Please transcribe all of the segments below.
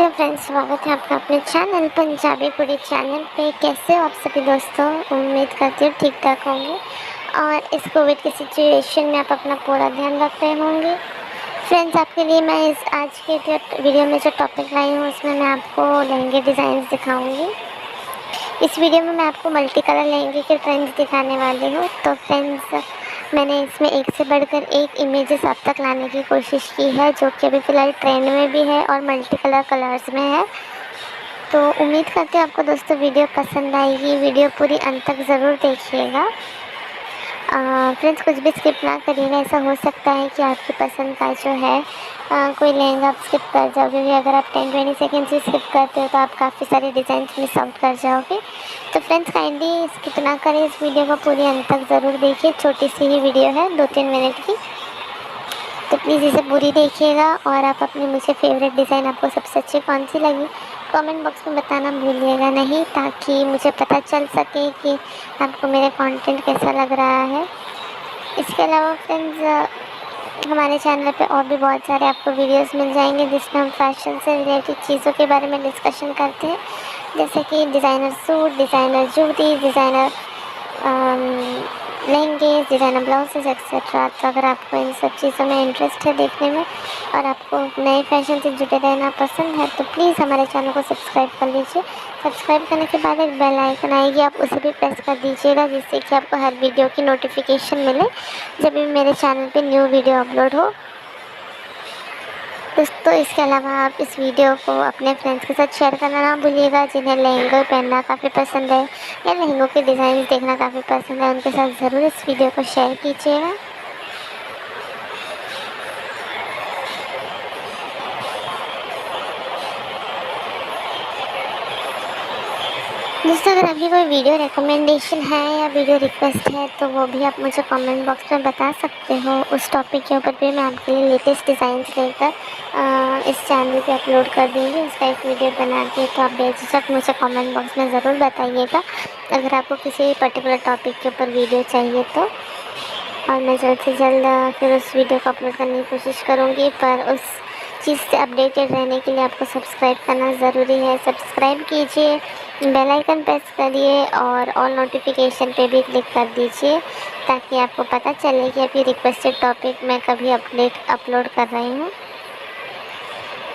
Hello friends, स्वागत है आपका अपने चैनल पंजाबी फूडी चैनल पे। कैसे हो आप सभी दोस्तों? उम्मीद करती हूँ ठीक ठाक होंगे और इस कोविड की सिचुएशन में आप अपना पूरा ध्यान रख रहे होंगे। फ्रेंड्स, आपके लिए मैं इस आज के वीडियो में जो टॉपिक लाई हूँ उसमें मैं आपको लहंगे डिज़ाइंस दिखाऊंगी। इस वीडियो में मैं आपको मल्टी कलर लहंगे के ट्रेंड्स दिखाने वाली हूँ। तो फ्रेंड्स, मैंने इसमें एक से बढ़कर एक इमेजेस आप तक लाने की कोशिश की है, जो कि अभी फ़िलहाल ट्रेंड में भी है और मल्टी कलर कलर्स में है। तो उम्मीद करती हूँ आपको दोस्तों वीडियो पसंद आएगी। वीडियो पूरी अंत तक ज़रूर देखिएगा। फ्रेंड्स, कुछ भी स्किप ना करिएगा। ऐसा हो सकता है कि आपकी पसंद का जो है कोई लहंगा आप स्किप कर जाओगे, क्योंकि अगर आप 10-20 सेकेंड से स्किप करते हो तो आप काफ़ी सारे डिज़ाइन मिस आउट कर जाओगे। तो फ्रेंड्स, काइंडली स्किप ना करें, इस वीडियो को पूरी अंत तक ज़रूर देखिए। छोटी सी ही वीडियो है, 2-3 मिनट की, तो प्लीज़ इसे पूरी देखिएगा। और आप अपनी मुझे फेवरेट डिज़ाइन आपको सबसे अच्छी कौन सी लगी कमेंट बॉक्स में बताना भूलिएगा नहीं, ताकि मुझे पता चल सके कि आपको मेरे कंटेंट कैसा लग रहा है। इसके अलावा फ्रेंड्स, हमारे चैनल पे और भी बहुत सारे आपको वीडियोस मिल जाएंगे, जिसमें हम फैशन से रिलेटेड चीज़ों के बारे में डिस्कशन करते हैं, जैसे कि डिज़ाइनर सूट, डिज़ाइनर जूती, डिज़ाइनर लहंगे, डिज़ाइनर ब्लाउजेस एक्सेट्रा। तो अगर आपको इन सब चीज़ों में इंटरेस्ट है देखने में और आपको नए फैशन से जुड़े रहना पसंद है, तो प्लीज़ हमारे चैनल को सब्सक्राइब कर लीजिए। सब्सक्राइब करने के बाद एक बेल आइकन आएगी, आप उसे भी प्रेस कर दीजिएगा, जिससे कि आपको हर वीडियो की नोटिफिकेशन मिले जब भी मेरे चैनल पे न्यू वीडियो अपलोड हो। दोस्तों, इसके अलावा आप इस वीडियो को अपने फ्रेंड्स के साथ शेयर करना ना भूलिएगा, जिन्हें लहंगे पहनना काफ़ी पसंद है या लहंगों के डिज़ाइन देखना काफ़ी पसंद है। उनके साथ ज़रूर इस वीडियो को शेयर कीजिएगा। दोस्तों, अगर आपकी कोई वीडियो रिकमेंडेशन है या वीडियो रिक्वेस्ट है तो वो भी आप मुझे कमेंट बॉक्स में बता सकते हो। उस टॉपिक के ऊपर भी मैं आपके लिए लेटेस्ट डिज़ाइंस लेकर इस चैनल पे अपलोड कर दूँगी। उसका एक वीडियो बना के, तो आप बेझिझक मुझे कमेंट बॉक्स में ज़रूर बताइएगा अगर आपको किसी पर्टिकुलर टॉपिक के ऊपर वीडियो चाहिए तो। और मैं जल्द से जल्द फिर उस वीडियो को अपलोड करने की कोशिश करूँगी, पर उस चीज़ से अपडेटेड रहने के लिए आपको सब्सक्राइब करना ज़रूरी है। सब्सक्राइब कीजिए, बेल आइकन प्रेस करिए और ऑल नोटिफिकेशन पे भी क्लिक कर दीजिए, ताकि आपको पता चले कि अभी रिक्वेस्टेड टॉपिक मैं कभी अपलोड कर रही हूँ।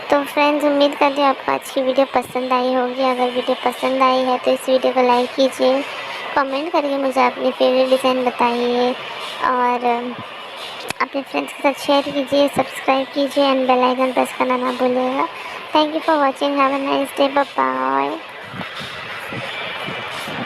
तो फ्रेंड्स, उम्मीद करती हूँ आपको आज की वीडियो पसंद आई होगी। अगर वीडियो पसंद आई है तो इस वीडियो को लाइक कीजिए, कमेंट करके मुझे अपनी फेवरेट डिज़ाइन बताइए और अपने फ्रेंड्स के साथ शेयर कीजिए, सब्सक्राइब कीजिए एंड बेल आइकन प्रेस करना ना भूलिएगा। Thank you for watching. Have a nice day. Bye bye.